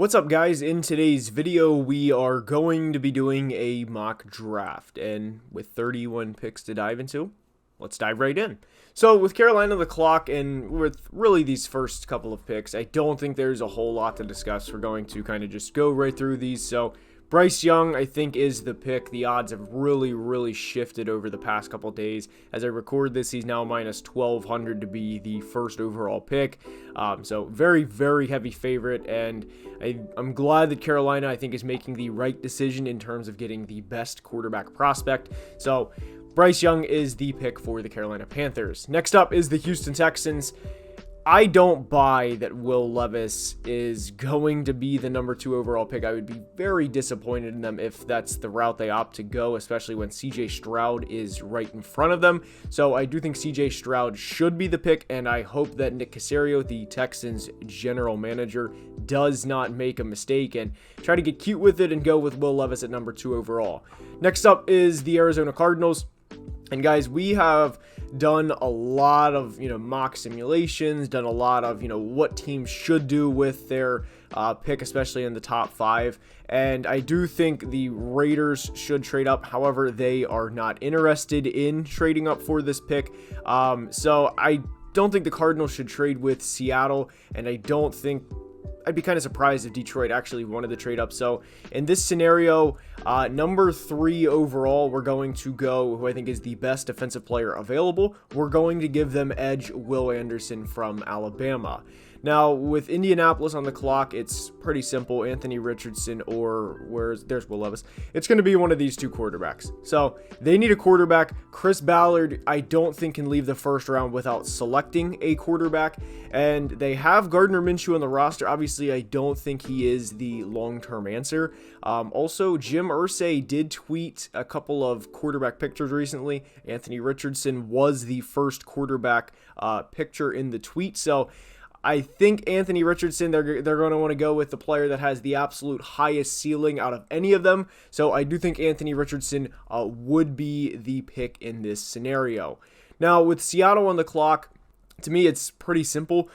What's up, guys? In today's video, we are going to be doing a mock draft, and with 31 picks to dive into, let's dive right in. So with Carolina on the clock, and with really these first couple of picks, I don't think there's a whole lot to discuss. We're going to kind of just go right through these. So Bryce Young, I think, is the pick. The odds have really shifted over the past couple days. As I record this, he's now minus 1,200 to be the first overall pick. So very heavy favorite, and I'm glad that Carolina, I think, is making the right decision in terms of getting the best quarterback prospect. So Bryce Young is the pick for the Carolina Panthers. Next up is the Houston Texans. I don't buy that Will Levis is going to be the number 2 overall pick. I would be very disappointed in them if that's the route they opt to go, especially when CJ Stroud is right in front of them. So I do think CJ Stroud should be the pick, and I hope that Nick Caserio, the Texans general manager, does not make a mistake and try to get cute with it and go with Will Levis at number 2 overall. Next up is the Arizona Cardinals. And guys, we have done a lot of, mock simulations, done a lot of, what teams should do with their pick, especially in the top 5. And I do think the Raiders should trade up. However, they are not interested in trading up for this pick. So I don't think the Cardinals should trade with Seattle, and I'd be kind of surprised if Detroit actually wanted to trade up. So in this scenario, number 3 overall, we're going to go who I think is the best defensive player available. We're going to give them edge Will Anderson from Alabama. Now, with Indianapolis on the clock, it's pretty simple. Anthony Richardson or there's Will Levis. It's going to be one of these 2 quarterbacks. So they need a quarterback. Chris Ballard, I don't think, can leave the first round without selecting a quarterback. And they have Gardner Minshew on the roster. Obviously, I don't think he is the long-term answer. Also, Jim Irsay did tweet a couple of quarterback pictures recently. Anthony Richardson was the first quarterback picture in the tweet. So I think Anthony Richardson, they're going to want to go with the player that has the absolute highest ceiling out of any of them. So I do think Anthony Richardson would be the pick in this scenario. Now, with Seattle on the clock, to me, it's pretty simple.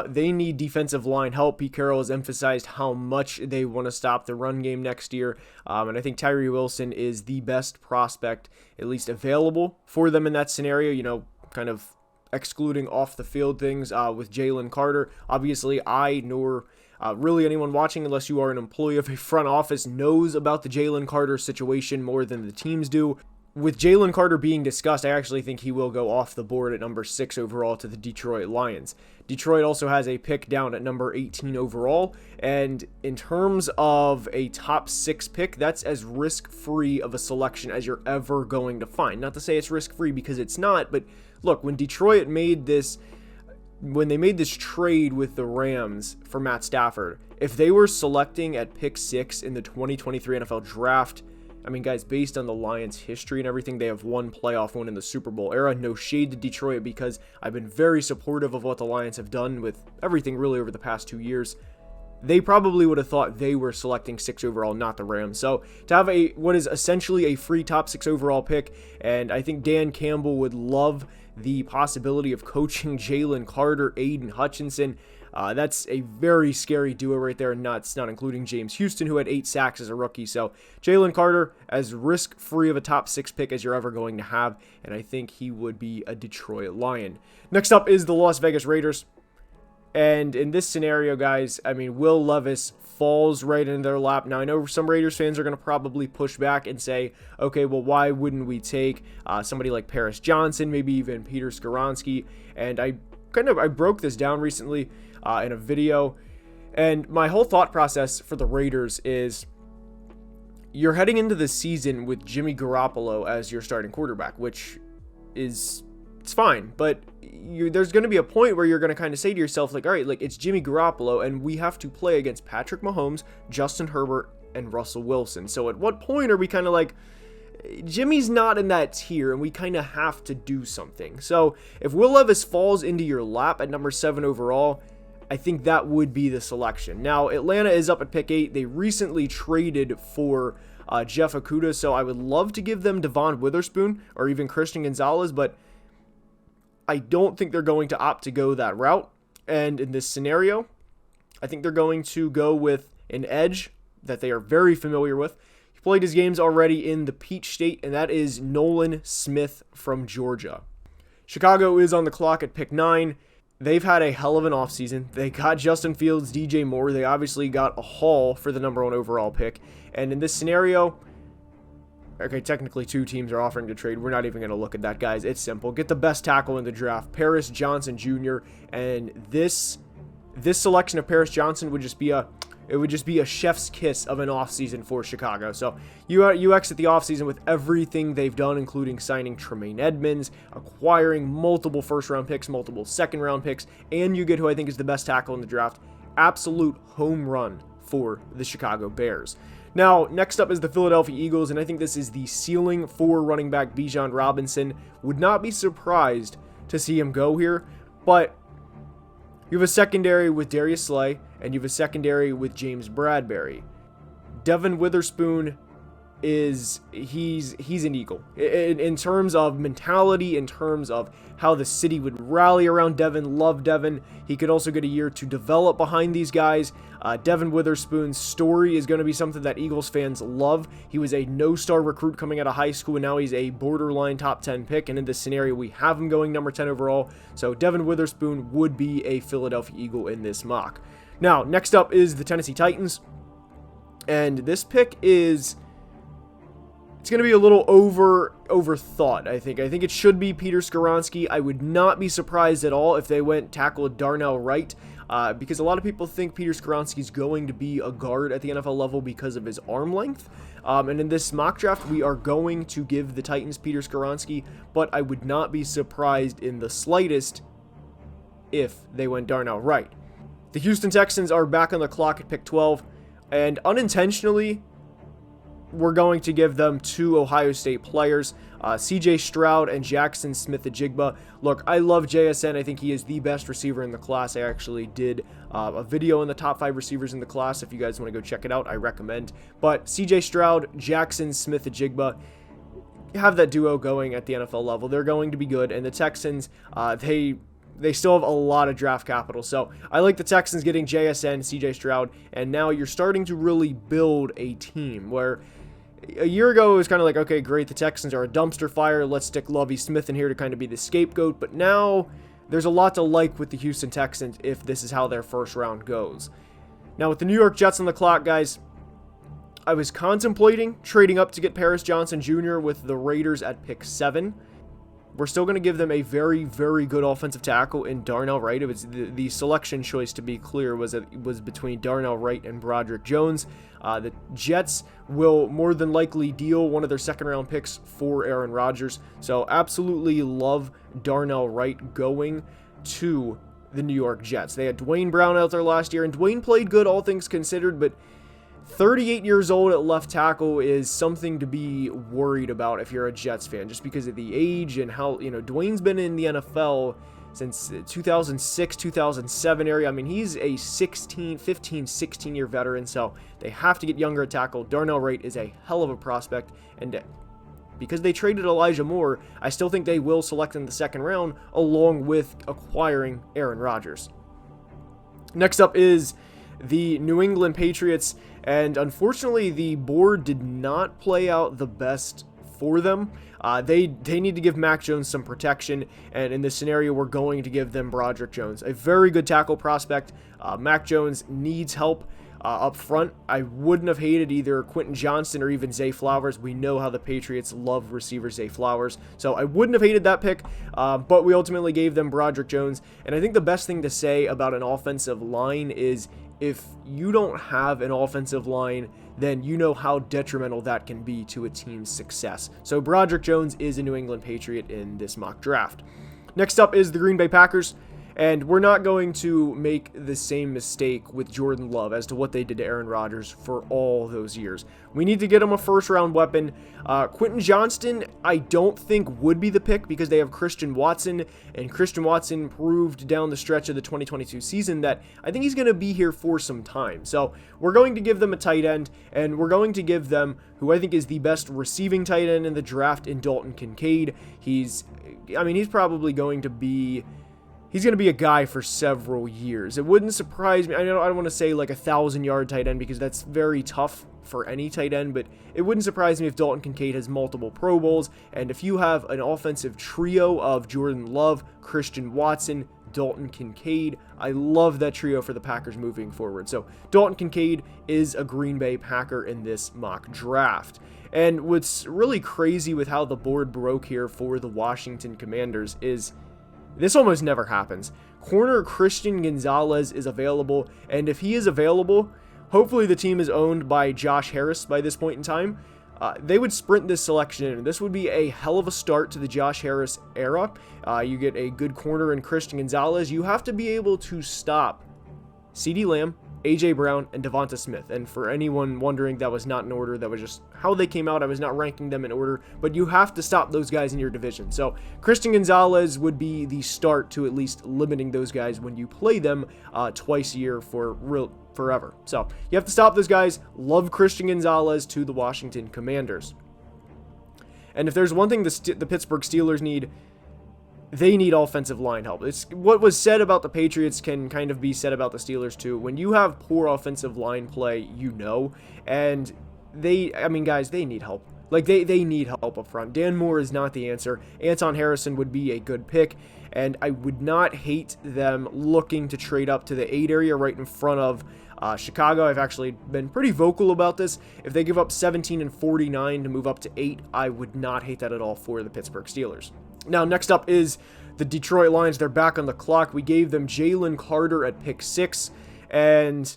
They need defensive line help. Pete Carroll has emphasized how much they want to stop the run game next year. And I think Tyree Wilson is the best prospect, at least available for them in that scenario, kind of excluding off the field things with Jalen Carter. Obviously, I nor really anyone watching, unless you are an employee of a front office, knows about the Jalen Carter situation more than the teams do. With Jalen Carter being discussed, I actually think he will go off the board at number 6 overall to the Detroit Lions. Detroit also has a pick down at number 18 overall, and in terms of a top 6 pick, that's as risk-free of a selection as you're ever going to find. Not to say it's risk-free, because it's not, but look, when Detroit made this trade with the Rams for Matt Stafford, if they were selecting at pick 6 in the 2023 NFL Draft, I mean, guys, based on the Lions' history and everything, they have one playoff win in the Super Bowl era. No shade to Detroit, because I've been very supportive of what the Lions have done with everything really over the past 2 years. They probably would have thought they were selecting 6 overall, not the Rams. So to have what is essentially a free top 6 overall pick, and I think Dan Campbell would love the possibility of coaching Jalen Carter, Aiden Hutchinson. That's a very scary duo right there, and not including James Houston, who had 8 sacks as a rookie. So Jalen Carter, as risk-free of a top 6 pick as you're ever going to have, and I think he would be a Detroit Lion. Next up is the Las Vegas Raiders. And in this scenario, guys, I mean, Will Levis falls right into their lap. Now, I know some Raiders fans are going to probably push back and say, okay, well, why wouldn't we take somebody like Paris Johnson, maybe even Peter Skoronski? And I broke this down recently in a video, and my whole thought process for the Raiders is you're heading into the season with Jimmy Garoppolo as your starting quarterback, which it's fine, but there's going to be a point where you're going to kind of say to yourself, like, all right, like, it's Jimmy Garoppolo, and we have to play against Patrick Mahomes, Justin Herbert, and Russell Wilson. So at what point are we kind of like, Jimmy's not in that tier, and we kind of have to do something? So if Will Levis falls into your lap at number 7 overall, I think that would be the selection. Now, Atlanta is up at pick 8. They recently traded for Jeff Okudah, so I would love to give them Devon Witherspoon or even Christian Gonzalez, but I don't think they're going to opt to go that route. And in this scenario, I think they're going to go with an edge that they are very familiar with. He played his games already in the Peach State, and that is Nolan Smith from Georgia. Chicago is on the clock at pick 9. They've had a hell of an offseason. They got Justin Fields, DJ Moore. They obviously got a haul for the number 1 overall pick. And in this scenario, okay, technically 2 teams are offering to trade. We're not even going to look at that, guys. It's simple. Get the best tackle in the draft, Paris Johnson Jr. And this selection of Paris Johnson would just be a chef's kiss of an offseason for Chicago. So you exit the offseason with everything they've done, including signing Tremaine Edmonds, acquiring multiple first-round picks, multiple second-round picks, and you get who I think is the best tackle in the draft. Absolute home run for the Chicago Bears. Now, next up is the Philadelphia Eagles, and I think this is the ceiling for running back Bijan Robinson. Would not be surprised to see him go here, but you have a secondary with Darius Slay, and you have a secondary with James Bradbury. Devin Witherspoon he's an Eagle. In terms of mentality, in terms of how the city would rally around Devin, love Devin. He could also get a year to develop behind these guys. Devin Witherspoon's story is going to be something that Eagles fans love. He was a no-star recruit coming out of high school, and now he's a borderline top 10 pick, and in this scenario, we have him going number 10 overall, so Devin Witherspoon would be a Philadelphia Eagle in this mock. Now, next up is the Tennessee Titans, and this pick is... it's going to be a little overthought, I think. I think it should be Peter Skoronski. I would not be surprised at all if they went tackle Darnell Wright, because a lot of people think Peter Skoronski is going to be a guard at the NFL level because of his arm length. And in this mock draft, we are going to give the Titans Peter Skoronski, but I would not be surprised in the slightest if they went Darnell Wright. The Houston Texans are back on the clock at pick 12, and unintentionally, we're going to give them 2 Ohio State players, CJ Stroud and Jackson Smith-Njigba. Look, I love JSN. I think he is the best receiver in the class. I actually did a video on the top 5 receivers in the class. If you guys want to go check it out, I recommend. But CJ Stroud, Jackson Smith-Njigba, have that duo going at the NFL level. They're going to be good. And the Texans, they still have a lot of draft capital. So I like the Texans getting JSN, CJ Stroud, and now you're starting to really build a team where a year ago it was kind of like, okay, great, the Texans are a dumpster fire. Let's stick Lovie Smith in here to kind of be the scapegoat. But now there's a lot to like with the Houston Texans if this is how their first round goes. Now with the New York Jets on the clock, guys, I was contemplating trading up to get Paris Johnson Jr. with the Raiders at pick 7. We're still going to give them a very, very good offensive tackle in Darnell Wright. It was the selection choice, to be clear, was between Darnell Wright and Broderick Jones. The Jets will more than likely deal one of their second-round picks for Aaron Rodgers. So absolutely love Darnell Wright going to the New York Jets. They had Dwayne Brown out there last year, and Dwayne played good, all things considered, but 38 years old at left tackle is something to be worried about if you're a Jets fan, just because of the age and how, Dwayne's been in the NFL since 2006, 2007 area. I mean, he's a 15, 16-year veteran, so they have to get younger at tackle. Darnell Wright is a hell of a prospect, and because they traded Elijah Moore, I still think they will select in the second round, along with acquiring Aaron Rodgers. Next up is the New England Patriots, and unfortunately the board did not play out the best for them. They need to give Mac Jones some protection, and in this scenario we're going to give them Broderick Jones, a very good tackle prospect. Mac Jones needs help up front. I wouldn't have hated either Quentin Johnston or even Zay Flowers. We know how the Patriots love receiver Zay Flowers, so I wouldn't have hated that pick, but we ultimately gave them Broderick Jones. And I think the best thing to say about an offensive line is, if you don't have an offensive line, then you know how detrimental that can be to a team's success. So Broderick Jones is a New England Patriot in this mock draft. Next up is the Green Bay Packers, and we're not going to make the same mistake with Jordan Love as to what they did to Aaron Rodgers for all those years. We need to get him a first-round weapon. Quentin Johnston, I don't think would be the pick because they have Christian Watson, and Christian Watson proved down the stretch of the 2022 season that I think he's going to be here for some time. So we're going to give them a tight end, and we're going to give them who I think is the best receiving tight end in the draft in Dalton Kincaid. He's probably going to be... he's going to be a guy for several years. It wouldn't surprise me. I don't want to say like 1,000-yard tight end because that's very tough for any tight end, but it wouldn't surprise me if Dalton Kincaid has multiple Pro Bowls, and if you have an offensive trio of Jordan Love, Christian Watson, Dalton Kincaid, I love that trio for the Packers moving forward. So Dalton Kincaid is a Green Bay Packer in this mock draft. And what's really crazy with how the board broke here for the Washington Commanders is this almost never happens. Corner Christian Gonzalez is available, and if he is available, hopefully the team is owned by Josh Harris by this point in time. They would sprint this selection in. This would be a hell of a start to the Josh Harris era. You get a good corner in Christian Gonzalez. You have to be able to stop CeeDee Lamb, A.J. Brown, and Devonta Smith. And for anyone wondering, that was not in order. That was just how they came out. I was not ranking them in order. But you have to stop those guys in your division. So Christian Gonzalez would be the start to at least limiting those guys when you play them twice a year for forever. So you have to stop those guys. Love Christian Gonzalez to the Washington Commanders. And if there's one thing the Pittsburgh Steelers need, they need offensive line help. It's what was said about the Patriots can kind of be said about the Steelers too. When you have poor offensive line play, and guys, they need help. Like, they need help up front. Dan Moore is not the answer. Anton Harrison would be a good pick, and I would not hate them looking to trade up to the 8 area right in front of Chicago. I've actually been pretty vocal about this. If they give up 17 and 49 to move up to 8, I would not hate that at all for the Pittsburgh Steelers. Now, next up is the Detroit Lions. They're back on the clock. We gave them Jalen Carter at pick 6, and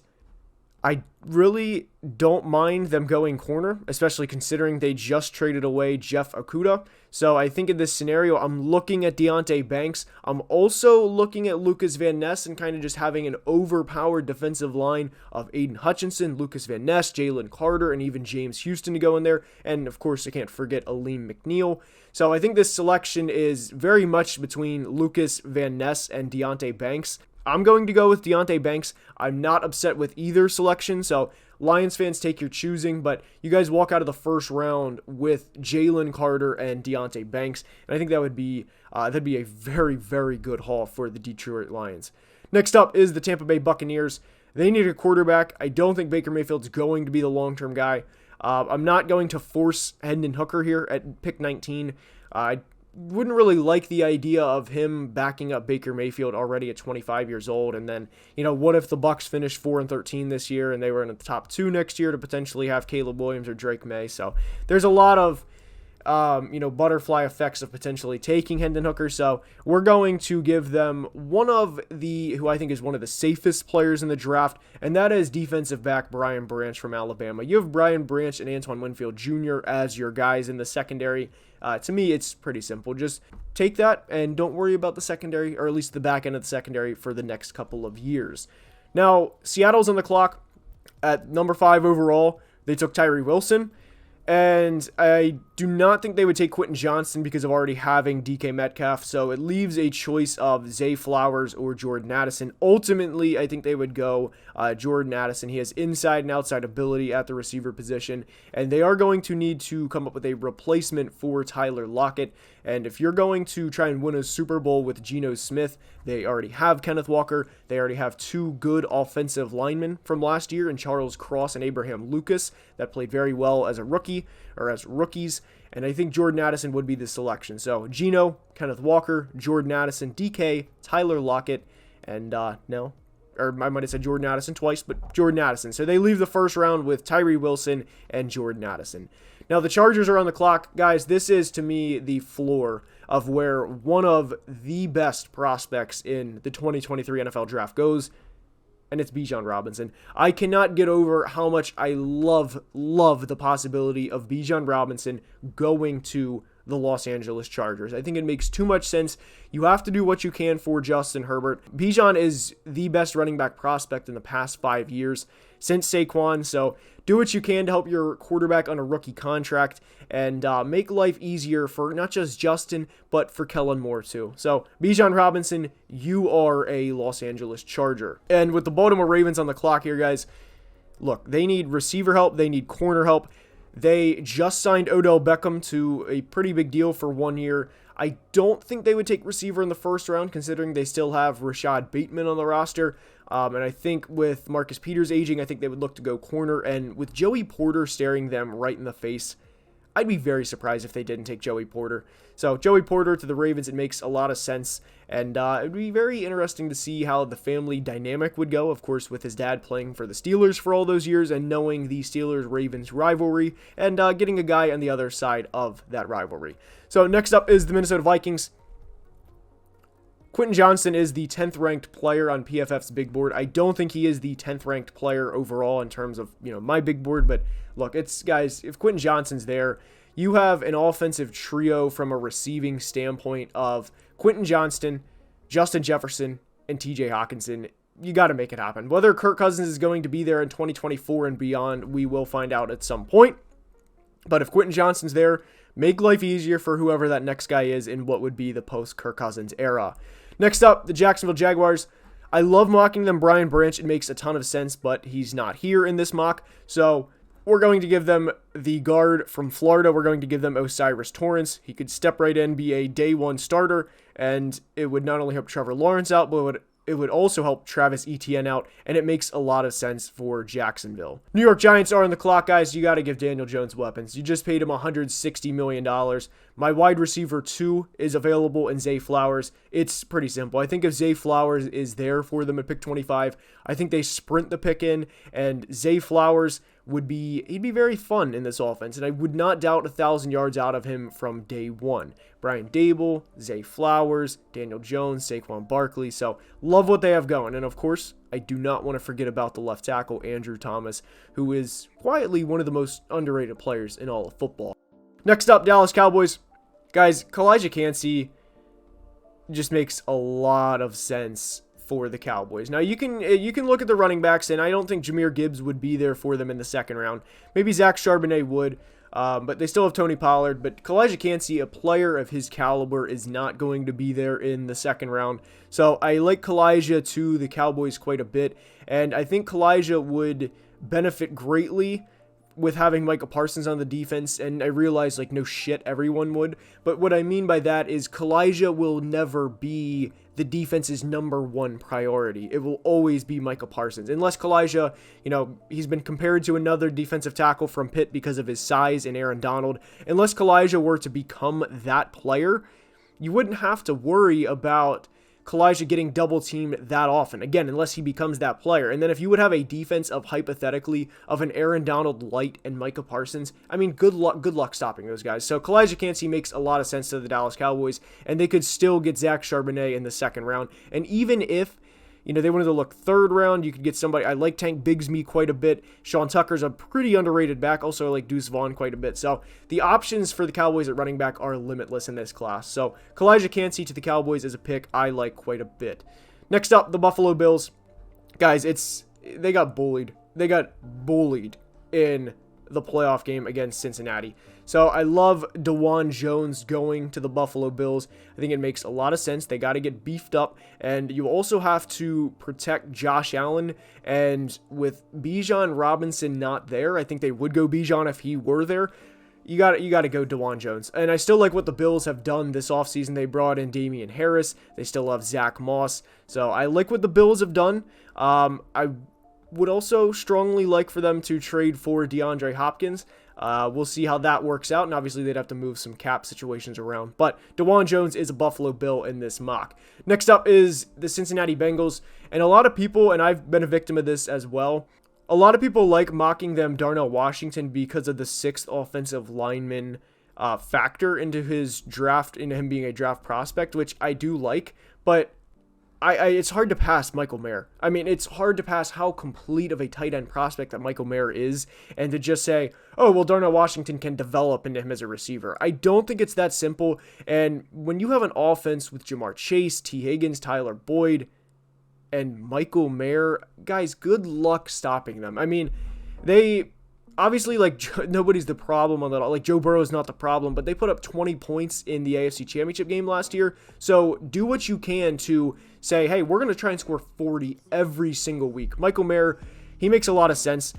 I really don't mind them going corner, especially considering they just traded away Jeff Okudah. So I think in this scenario, I'm looking at Deonte Banks. I'm also looking at Lucas Van Ness and kind of just having an overpowered defensive line of Aiden Hutchinson, Lucas Van Ness, Jalen Carter, and even James Houston to go in there. And of course, I can't forget Aleem McNeil. So I think this selection is very much between Lucas Van Ness and Deonte Banks. I'm going to go with Deonte Banks. I'm not upset with either selection, so Lions fans, take your choosing, but you guys walk out of the first round with Jalen Carter and Deonte Banks, and I think that would be that'd be a very, very good haul for the Detroit Lions. Next up is the Tampa Bay Buccaneers. They need a quarterback. I don't think Baker Mayfield's going to be the long-term guy. I'm not going to force Hendon Hooker here at pick 19. I wouldn't really like the idea of him backing up Baker Mayfield already at 25 years old. And then, what if the Bucs finish 4-13 this year and they were in the top 2 next year to potentially have Caleb Williams or Drake May? So there's a lot of, butterfly effects of potentially taking Hendon Hooker. So we're going to give them who I think is one of the safest players in the draft, and that is defensive back Brian Branch from Alabama. You have Brian Branch and Antoine Winfield Jr. as your guys in the secondary. To me, it's pretty simple. Just take that and don't worry about the secondary, or at least the back end of the secondary, for the next couple of years. Now, Seattle's on the clock at number 5 overall. They took Tyree Wilson, and I do not think they would take Quentin Johnston because of already having DK Metcalf, so it leaves a choice of Zay Flowers or Jordan Addison. Ultimately, I think they would go Jordan Addison. He has inside and outside ability at the receiver position, and they are going to need to come up with a replacement for Tyler Lockett. And if you're going to try and win a Super Bowl with Geno Smith, they already have Kenneth Walker. They already have 2 good offensive linemen from last year in Charles Cross and Abraham Lucas that played very well as rookies. And I think Jordan Addison would be the selection. So Geno, Kenneth Walker, Jordan Addison, DK, Tyler Lockett, and I might have said Jordan Addison twice, but Jordan Addison. So they leave the first round with Tyree Wilson and Jordan Addison. Now the Chargers are on the clock. Guys, this is to me the floor of where one of the best prospects in the 2023 NFL draft goes, and it's Bijan Robinson. I cannot get over how much I love the possibility of Bijan Robinson going to the Los Angeles Chargers. I think it makes too much sense. You have to do what you can for Justin Herbert. Bijan is the best running back prospect in the past 5 years since Saquon, so do what you can to help your quarterback on a rookie contract and make life easier for not just Justin, but for Kellen Moore too. So Bijan Robinson, you are a Los Angeles Charger. And with the Baltimore Ravens on the clock here, guys, look, they need receiver help, they need corner help. They just signed Odell Beckham to a pretty big deal for 1 year. I don't think they would take receiver in the first round, considering they still have Rashad Bateman on the roster. And I think with Marcus Peters aging, I think they would look to go corner. And with Joey Porter staring them right in the face, I'd be very surprised if they didn't take Joey Porter. So Joey Porter to the Ravens, it makes a lot of sense. And it would be very interesting to see how the family dynamic would go, of course, with his dad playing for the Steelers for all those years and knowing the Steelers-Ravens rivalry and getting a guy on the other side of that rivalry. So next up is the Minnesota Vikings. Quentin Johnston is the 10th ranked player on PFF's big board. I don't think he is the 10th ranked player overall in terms of, my big board, but look, it's guys, if Quentin Johnston's there, you have an offensive trio from a receiving standpoint of Quentin Johnston, Justin Jefferson, and TJ Hawkinson. You got to make it happen. Whether Kirk Cousins is going to be there in 2024 and beyond, we will find out at some point. But if Quentin Johnston's there, make life easier for whoever that next guy is in what would be the post-Kirk Cousins era. Next up, the Jacksonville Jaguars. I love mocking them Brian Branch. It makes a ton of sense, but he's not here in this mock. So we're going to give them the guard from Florida. We're going to give them O'Cyrus Torrence. He could step right in, be a day one starter, and it would not only help Trevor Lawrence out, but it would also help Travis Etienne out, and it makes a lot of sense for Jacksonville. New York Giants are on the clock, guys. You got to give Daniel Jones weapons. You just paid him $160 million. My wide receiver 2 is available in Zay Flowers. It's pretty simple. I think if Zay Flowers is there for them at pick 25, I think they sprint the pick in, and Zay Flowers he'd be very fun in this offense, and I would not doubt 1,000 yards out of him from day one. Brian Dable, Zay Flowers, Daniel Jones, Saquon Barkley, so love what they have going. And of course, I do not want to forget about the left tackle, Andrew Thomas, who is quietly one of the most underrated players in all of football. Next up, Dallas Cowboys. Guys, Kalijah Kancey just makes a lot of sense for the Cowboys. Now, you can look at the running backs, and I don't think Jahmyr Gibbs would be there for them in the second round. Maybe Zach Charbonnet would, but they still have Tony Pollard. But Kalijah Kancey, a player of his caliber, is not going to be there in the second round. So I like Kalijah to the Cowboys quite a bit, and I think Kalijah would benefit greatly with having Micah Parsons on the defense, and I realize, no shit, everyone would. But what I mean by that is Kalijah will never be the defense's number one priority. It will always be Micah Parsons. Unless Kalijah, he's been compared to another defensive tackle from Pitt because of his size and Aaron Donald. Unless Kalijah were to become that player, you wouldn't have to worry about Kalijah getting double teamed that often. Again, unless he becomes that player. And then if you would have a defense of hypothetically of an Aaron Donald light and Micah Parsons, I mean, good luck stopping those guys. So Kalijah Kancey makes a lot of sense to the Dallas Cowboys, and they could still get Zach Charbonnet in the second round. And even if they wanted to look third round, you could get somebody. I like Tank Bigsby quite a bit. Sean Tucker's a pretty underrated back. Also, I like Deuce Vaughn quite a bit. So the options for the Cowboys at running back are limitless in this class. So Kalijah Kancey to the Cowboys is a pick I like quite a bit. Next up, the Buffalo Bills. Guys, they got bullied. They got bullied in the playoff game against Cincinnati. So I love DeJuan Jones going to the Buffalo Bills. I think it makes a lot of sense. They got to get beefed up, and you also have to protect Josh Allen. And with Bijan Robinson not there, I think they would go Bijan if he were there. You got to go DeJuan Jones. And I still like what the Bills have done this offseason. They brought in Damian Harris. They still have Zach Moss. So I like what the Bills have done. I would also strongly like for them to trade for DeAndre Hopkins. We'll see how that works out, and obviously they'd have to move some cap situations around. But DeJuan Jones is a Buffalo Bill in this mock. Next up is the Cincinnati Bengals, and a lot of people, and I've been a victim of this as well, a lot of people like mocking them Darnell Washington because of the 6th offensive lineman factor into his draft, into him being a draft prospect, which I do like, but it's hard to pass Michael Mayer. I mean, it's hard to pass how complete of a tight end prospect that Michael Mayer is, and to just say, oh, well, Darnell Washington can develop into him as a receiver. I don't think it's that simple, and when you have an offense with Jamar Chase, T. Higgins, Tyler Boyd, and Michael Mayer, guys, good luck stopping them. I mean, they obviously, nobody's the problem on that. Joe Burrow is not the problem, but they put up 20 points in the AFC Championship game last year. So do what you can to say, hey, we're going to try and score 40 every single week. Michael Mayer, he makes a lot of sense.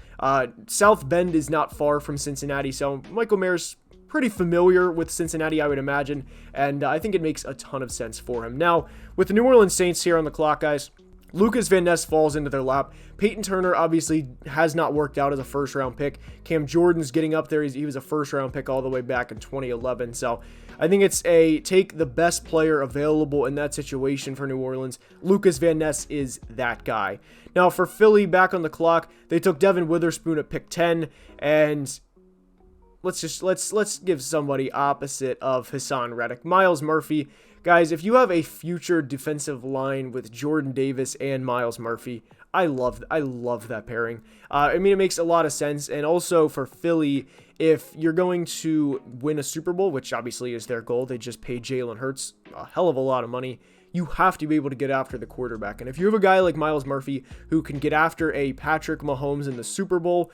South Bend is not far from Cincinnati, so Michael Mayer's pretty familiar with Cincinnati, I would imagine, and I think it makes a ton of sense for him. Now, with the New Orleans Saints here on the clock, guys, Lucas Van Ness falls into their lap. Peyton Turner obviously has not worked out as a first-round pick. Cam Jordan's getting up there. He was a first-round pick all the way back in 2011. So I think it's a take the best player available in that situation for New Orleans. Lucas Van Ness is that guy. Now for Philly, back on the clock, they took Devin Witherspoon at pick 10, and let's give somebody opposite of Hassan Reddick. Myles Murphy. Guys, if you have a future defensive line with Jordan Davis and Myles Murphy, I love that pairing. I mean, it makes a lot of sense. And also for Philly, if you're going to win a Super Bowl, which obviously is their goal, they just paid Jalen Hurts a hell of a lot of money. You have to be able to get after the quarterback. And if you have a guy like Myles Murphy who can get after a Patrick Mahomes in the Super Bowl,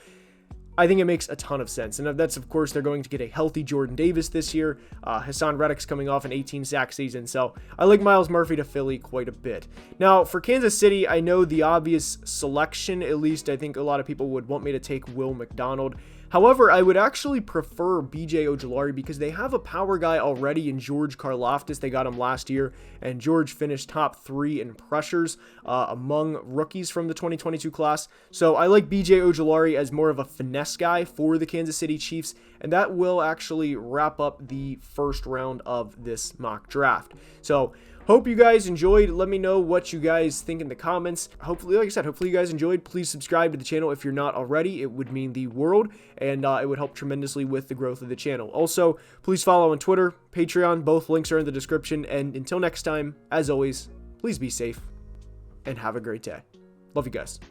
I think it makes a ton of sense. And that's, of course, they're going to get a healthy Jordan Davis this year. Hassan Reddick's coming off an 18-sack season, so I like Myles Murphy to Philly quite a bit. Now, for Kansas City, I know the obvious selection, at least I think a lot of people would want me to take Will McDonald. However, I would actually prefer BJ Ojulari because they have a power guy already in George Karlaftis. They got him last year, and George finished top 3 in pressures among rookies from the 2022 class. So I like BJ Ojulari as more of a finesse guy for the Kansas City Chiefs, and that will actually wrap up the first round of this mock draft. So hope you guys enjoyed. Let me know what you guys think in the comments. Hopefully, like I said, hopefully you guys enjoyed. Please subscribe to the channel if you're not already. It would mean the world, and it would help tremendously with the growth of the channel. Also, please follow on Twitter, Patreon. Both links are in the description. And until next time, as always, please be safe and have a great day. Love you guys.